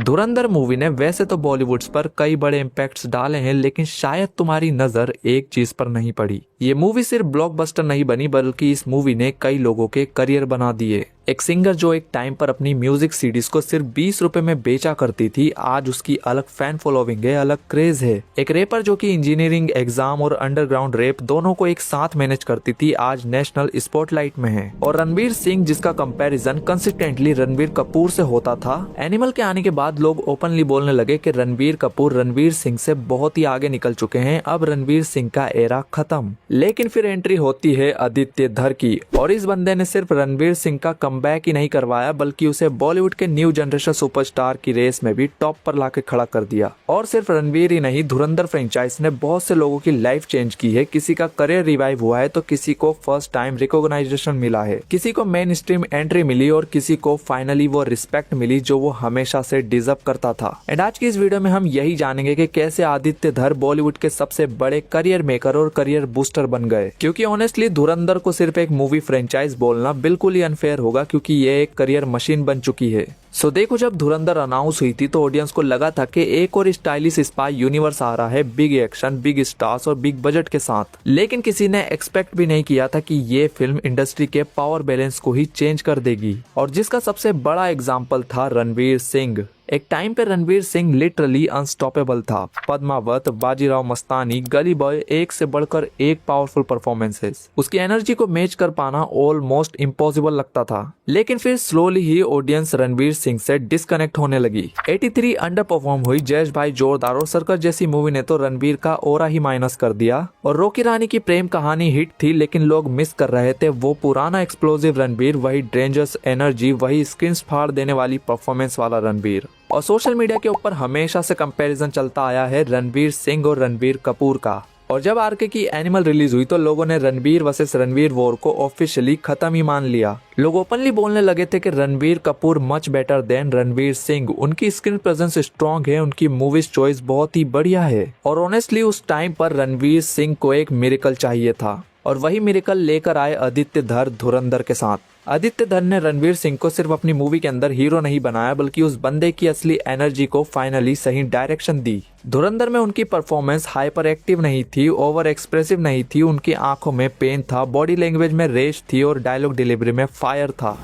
धुरंधर movie ने वैसे तो बॉलीवुड पर कई बड़े इम्पैक्ट्स डाले हैं, लेकिन शायद तुम्हारी नजर एक चीज पर नहीं पड़ी। ये मूवी सिर्फ ब्लॉकबस्टर नहीं बनी, बल्कि इस मूवी ने कई लोगों के करियर बना दिए। एक सिंगर जो एक टाइम पर अपनी म्यूजिक सीडीज को सिर्फ 20 रुपए में बेचा करती थी, आज उसकी अलग फैन फॉलोइंग है, अलग क्रेज है। एक रैपर जो कि इंजीनियरिंग एग्जाम और अंडरग्राउंड रैप दोनों को एक साथ मैनेज करती थी, आज नेशनल स्पॉटलाइट में है। और रणवीर सिंह, जिसका कंपैरिजन कंसिस्टेंटली रणवीर कपूर से होता था, एनिमल के आने के बाद लोग ओपनली बोलने लगे कि रणवीर कपूर रणवीर सिंह से बहुत ही आगे निकल चुके हैं, अब रणवीर सिंह का एरा खत्म। लेकिन फिर एंट्री होती है आदित्य धर की, और इस बंदे ने सिर्फ रणवीर सिंह का कमबैक ही नहीं करवाया, बल्कि उसे बॉलीवुड के न्यू जनरेशन सुपरस्टार की रेस में भी टॉप पर लाके खड़ा कर दिया। और सिर्फ रणवीर ही नहीं, धुरंधर फ्रेंचाइज ने बहुत से लोगों की लाइफ चेंज की है। किसी का करियर रिवाइव हुआ है, तो किसी को फर्स्ट टाइम रिकॉग्नाइजेशन मिला है, किसी को मेन स्ट्रीम एंट्री मिली, और किसी को फाइनली वो रिस्पेक्ट मिली जो वो हमेशा से डिजर्व करता था। एंड आज की इस वीडियो में हम यही जानेंगे कि कैसे आदित्य धर बॉलीवुड के सबसे बड़े करियर मेकर और करियर बूस्टर बन गए। क्योंकि ऑनेस्टली धुरंधर को सिर्फ एक मूवी फ्रेंचाइज बोलना बिल्कुल ही अनफेयर होगा, क्योंकि ये एक करियर मशीन बन चुकी है। सो देखो, जब धुरंधर अनाउंस हुई थी तो ऑडियंस को लगा था कि एक और स्टाइलिश स्पाई यूनिवर्स आ रहा है, बिग एक्शन, बिग स्टार्स और बिग बजट के साथ। लेकिन किसी ने एक्सपेक्ट भी नहीं किया था कि ये फिल्म इंडस्ट्री के पावर बैलेंस को ही चेंज कर देगी, और जिसका सबसे बड़ा एग्जाम्पल था रणवीर सिंह। एक टाइम पे रणवीर सिंह लिटरली अनस्टॉपेबल था। पद्मावत, बाजीराव मस्तानी, गली बॉय, एक से बढ़कर एक पावरफुल परफॉर्मेंसेस। उसकी एनर्जी को मैच कर पाना ऑलमोस्ट इम्पॉसिबल लगता था। लेकिन फिर स्लोली ही ऑडियंस रणवीर सिंह से डिस्कनेक्ट होने लगी। 83 अंडर परफॉर्म हुई, जयेश भाई जोरदार और सर्कस जैसी मूवी ने तो रणवीर का ओरा ही माइनस कर दिया। और रॉकी रानी की प्रेम कहानी हिट थी, लेकिन लोग मिस कर रहे थे वो पुराना एक्सप्लोसिव रणवीर, वही डेंजरस एनर्जी, वही स्क्रीन फाड़ देने वाली परफॉर्मेंस वाला रणवीर। और सोशल मीडिया के ऊपर हमेशा से कंपैरिजन चलता आया है रणवीर सिंह और रणवीर कपूर का। और जब आरके की एनिमल रिलीज हुई तो लोगों ने रणवीर वर्सेस रणवीर वॉर को ऑफिशियली खत्म ही मान लिया। लोग ओपनली बोलने लगे थे कि Ranveer Kapoor much better than Ranveer Singh. उनकी स्क्रीन प्रेजेंस स्ट्रॉन्ग है, उनकी मूवीज चॉइस बहुत ही बढ़िया है। और ऑनेस्टली उस टाइम पर रणवीर सिंह को एक मिरेकल चाहिए था, और वही मिरेकल लेकर आए आदित्य धर धुरंधर के साथ। आदित्य धर ने रणवीर सिंह को सिर्फ अपनी मूवी के अंदर हीरो नहीं बनाया, बल्कि उस बंदे की असली एनर्जी को फाइनली सही डायरेक्शन दी। धुरंधर में उनकी परफॉर्मेंस हाइपर एक्टिव नहीं थी, ओवर एक्सप्रेसिव नहीं थी, उनकी आंखों में पेन था, बॉडी लैंग्वेज में रेश थी, और डायलॉग डिलीवरी में फायर था।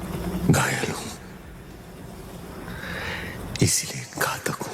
घायल हूं, इसीलिए घातक हूं।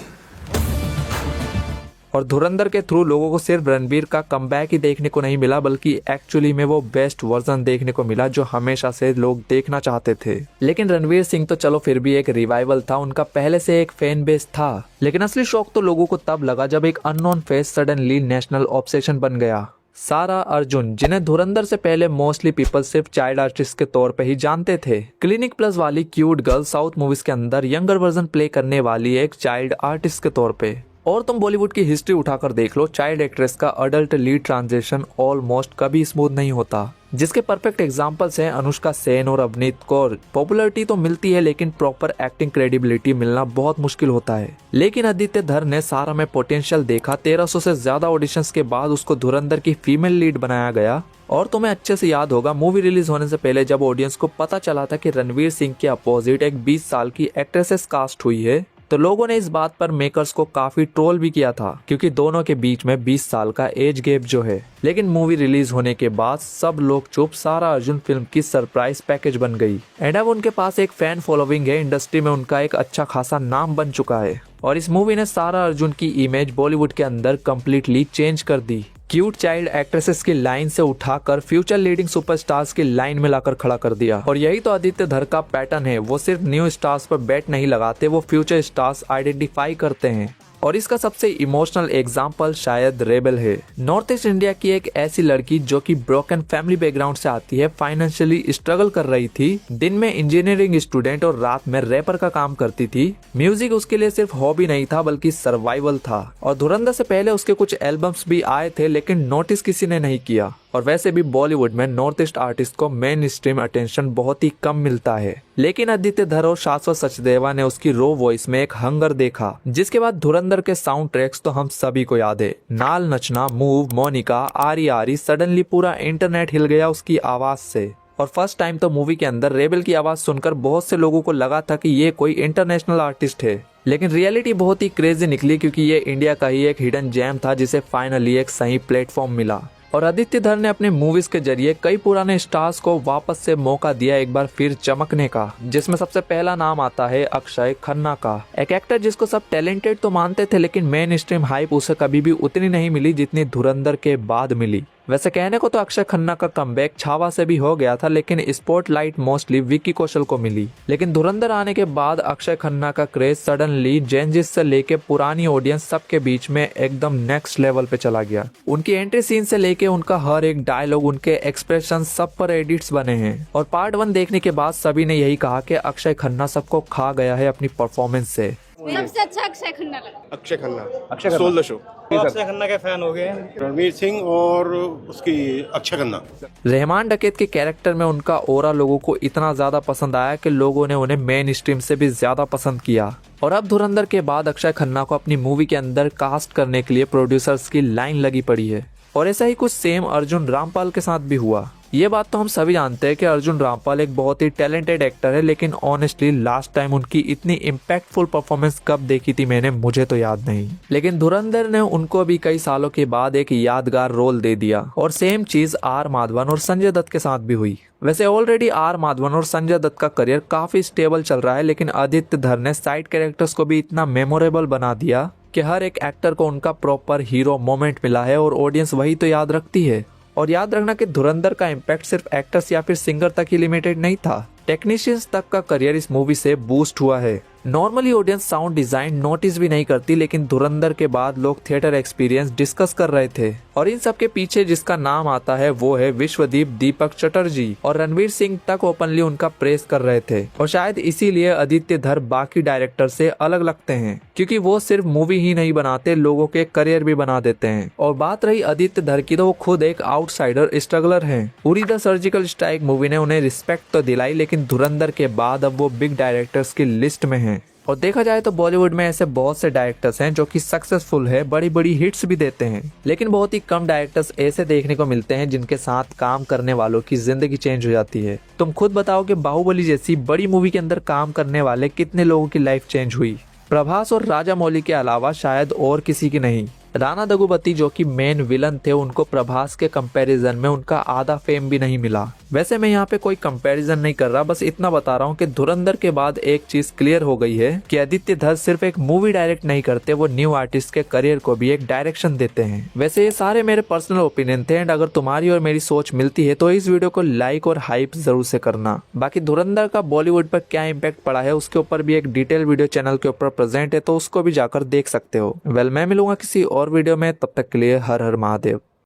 और धुरंधर के थ्रू लोगों को सिर्फ रणवीर का कमबैक ही देखने को नहीं मिला, बल्कि एक्चुअली में वो बेस्ट वर्जन देखने को मिला जो हमेशा से लोग देखना चाहते थे। लेकिन रणवीर सिंह तो चलो फिर भी एक रिवाइवल था, उनका पहले से एक फैन बेस था। लेकिन असली शौक तो लोगों को तब लगा जब एक unknown face suddenly national obsession बन गया। सारा अर्जुन, जिन्हें धुरंधर से पहले मोस्टली पीपल सिर्फ चाइल्ड आर्टिस्ट के तौर पे ही जानते थे। क्लिनिक प्लस वाली क्यूट गर्ल साउथ मूवीज के अंदर यंगर वर्जन प्ले करने वाली एक चाइल्ड आर्टिस्ट के तौर पे। और तुम बॉलीवुड की हिस्ट्री उठाकर देख लो, चाइल्ड एक्ट्रेस का अडल्ट लीड ट्रांजिशन ऑलमोस्ट कभी स्मूथ नहीं होता। जिसके परफेक्ट एग्जांपल्स हैं अनुष्का सेन और अवनीत कौर। पॉपुलैरिटी तो मिलती है, लेकिन प्रॉपर एक्टिंग क्रेडिबिलिटी मिलना बहुत मुश्किल होता है। लेकिन आदित्य धर ने सारा में पोटेंशियल देखा। 1300 से ज्यादा ऑडिशंस के बाद उसको धुरंधर की फीमेल लीड बनाया गया। और तुम्हें अच्छे से याद होगा, मूवी रिलीज होने से पहले जब ऑडियंस को पता चला था कि रणवीर सिंह के अपोजिट एक 20 साल की एक्ट्रेसेस कास्ट हुई है, तो लोगों ने इस बात पर मेकर्स को काफी ट्रोल भी किया था, क्योंकि दोनों के बीच में 20 साल का एज गैप जो है। लेकिन मूवी रिलीज होने के बाद सब लोग चुप, सारा अर्जुन फिल्म की सरप्राइज पैकेज बन गई। एंड अब उनके पास एक फैन फॉलोइंग है, इंडस्ट्री में उनका एक अच्छा खासा नाम बन चुका है। और इस मूवी ने सारा अर्जुन की इमेज बॉलीवुड के अंदर कम्प्लीटली चेंज कर दी। क्यूट चाइल्ड एक्ट्रेसेस की लाइन से उठाकर फ्यूचर लीडिंग सुपरस्टार्स की लाइन में लाकर खड़ा कर दिया। और यही तो आदित्य धर का पैटर्न है, वो सिर्फ न्यू स्टार्स पर बैट नहीं लगाते, वो फ्यूचर स्टार्स आइडेंटिफाई करते हैं। और इसका सबसे इमोशनल एग्जाम्पल शायद रेबल है। नॉर्थ ईस्ट इंडिया की एक ऐसी लड़की जो कि ब्रोकन फैमिली बैकग्राउंड से आती है, फाइनेंशियली स्ट्रगल कर रही थी, दिन में इंजीनियरिंग स्टूडेंट और रात में रैपर का काम करती थी। म्यूजिक उसके लिए सिर्फ हॉबी नहीं था, बल्कि सर्वाइवल था। और धुरंधर से पहले उसके कुछ एल्बम्स भी आए थे, लेकिन नोटिस किसी ने नहीं किया। और वैसे भी बॉलीवुड में नॉर्थ ईस्ट आर्टिस्ट को मेन स्ट्रीम अटेंशन बहुत ही कम मिलता है। लेकिन आदित्य धर और शाश्वत सचदेवा ने उसकी रो वॉइस में एक हंगर देखा, जिसके बाद धुरंधर के साउंड ट्रैक्स तो हम सभी को याद है। नाल नचना, मूव, मोनिका, आरी आरी, सडनली पूरा इंटरनेट हिल गया उसकी आवाज से। और फर्स्ट टाइम तो मूवी के अंदर रेबल की आवाज सुनकर बहुत से लोगों को लगा था कि ये कोई इंटरनेशनल आर्टिस्ट है। लेकिन रियलिटी बहुत ही क्रेजी निकली क्योंकि ये इंडिया का ही एक हिडन जेम था जिसे फाइनली एक सही प्लेटफॉर्म मिला। और आदित्य धर ने अपने मूवीज के जरिए कई पुराने स्टार्स को वापस से मौका दिया एक बार फिर चमकने का, जिसमें सबसे पहला नाम आता है अक्षय खन्ना का। एक एक्टर जिसको सब टैलेंटेड तो मानते थे लेकिन मेन स्ट्रीम हाइप उसे कभी भी उतनी नहीं मिली जितनी धुरंधर के बाद मिली। वैसे कहने को तो अक्षय खन्ना का कमबैक छावा से भी हो गया था, लेकिन स्पॉटलाइट मोस्टली विक्की कौशल को मिली। लेकिन धुरंधर आने के बाद अक्षय खन्ना का क्रेज सडनली जेनजिस से लेके पुरानी ऑडियंस सबके बीच में एकदम नेक्स्ट लेवल पे चला गया। उनकी एंट्री सीन से लेके उनका हर एक डायलॉग, उनके एक्सप्रेशन सब पर एडिट्स बने हैं। और पार्ट 1 देखने के बाद सभी ने यही कहा कि अक्षय खन्ना सबको खा गया है अपनी परफॉर्मेंस से। सबसे अच्छा अक्षय खन्ना लगा। Akshay Khanna stole the show. Akshay Khanna के फैन हो गए हैं। रणवीर सिंह और उसकी अक्षय खन्ना। रहमान डकैत के कैरेक्टर में उनका ओरा लोगों को इतना ज्यादा पसंद आया कि लोगों ने उन्हें मेन स्ट्रीम से भी ज्यादा पसंद किया। और अब धुरंधर के बाद अक्षय खन्ना को अपनी मूवी के अंदर कास्ट करने के लिए प्रोड्यूसर्स की लाइन लगी पड़ी है। और ऐसा ही कुछ सेम अर्जुन रामपाल के साथ भी हुआ। ये बात तो हम सभी जानते हैं कि अर्जुन रामपाल एक बहुत ही टैलेंटेड एक्टर है, लेकिन ऑनेस्टली लास्ट टाइम उनकी इतनी इम्पैक्टफुल परफॉर्मेंस कब देखी थी मैंने, मुझे तो याद नहीं। लेकिन धुरंधर ने उनको भी कई सालों के बाद एक यादगार रोल दे दिया। और सेम चीज आर माधवन और संजय दत्त के साथ भी हुई। वैसे ऑलरेडी आर माधवन और संजय दत्त का करियर काफी स्टेबल चल रहा है, लेकिन आदित्य धर ने साइड कैरेक्टर्स को भी इतना मेमोरेबल बना दिया कि हर एक एक्टर को उनका प्रॉपर हीरो मोमेंट मिला है और ऑडियंस वही तो याद रखती है। और याद रखना कि धुरंधर का इम्पैक्ट सिर्फ एक्टर्स या फिर सिंगर तक ही लिमिटेड नहीं था, टेक्नीशियंस तक का करियर इस मूवी से बूस्ट हुआ है। Normally audience sound design notice भी नहीं करती, लेकिन धुरंधर के बाद लोग थिएटर एक्सपीरियंस डिस्कस कर रहे थे। और इन सब के पीछे जिसका नाम आता है वो है विश्वदीप दीपक चटर्जी। और रणवीर सिंह तक ओपनली उनका प्रेस कर रहे थे। और शायद इसीलिए आदित्य धर बाकी डायरेक्टर से अलग लगते हैं, क्योंकि वो सिर्फ मूवी ही नहीं बनाते, लोगों के करियर भी बना देते हैं। और बात रही आदित्य धर की, तो वो खुद एक आउटसाइडर स्ट्रगलर हैं। Uri the surgical strike movie ने उन्हें रिस्पेक्ट तो दिलाई, लेकिन धुरंधर के बाद अब वो बिग डायरेक्टर्स की लिस्ट में हैं। और देखा जाए तो बॉलीवुड में ऐसे बहुत से डायरेक्टर्स हैं जो कि सक्सेसफुल है, बड़ी बड़ी हिट्स भी देते हैं, लेकिन बहुत ही कम डायरेक्टर्स ऐसे देखने को मिलते हैं जिनके साथ काम करने वालों की जिंदगी चेंज हो जाती है। तुम खुद बताओ कि बाहुबली जैसी बड़ी मूवी के अंदर काम करने वाले कितने लोगों की लाइफ चेंज हुई। प्रभास और राजा मौली के अलावा शायद और किसी की नहीं। राणा दगुपति जो कि मेन विलन थे, उनको प्रभास के कंपैरिजन में उनका आधा फेम भी नहीं मिला। वैसे मैं यहाँ पे कोई कंपैरिजन नहीं कर रहा, बस इतना बता रहा हूँ कि धुरंधर के बाद एक चीज क्लियर हो गई है कि आदित्य धर सिर्फ एक मूवी डायरेक्ट नहीं करते, वो न्यू आर्टिस्ट के करियर को भी एक डायरेक्शन देते हैं। वैसे ये सारे मेरे पर्सनल ओपिनियन थे, एंड अगर तुम्हारी और मेरी सोच मिलती है तो इस वीडियो को लाइक और हाइप जरूर से करना। बाकी धुरंधर का बॉलीवुड पर क्या इम्पैक्ट पड़ा है उसके ऊपर भी एक डिटेल वीडियो चैनल के ऊपर प्रेजेंट है, तो उसको भी जाकर देख सकते हो। वेल, मैं मिलूंगा किसी और वीडियो में, तब तक के लिए हर हर महादेव।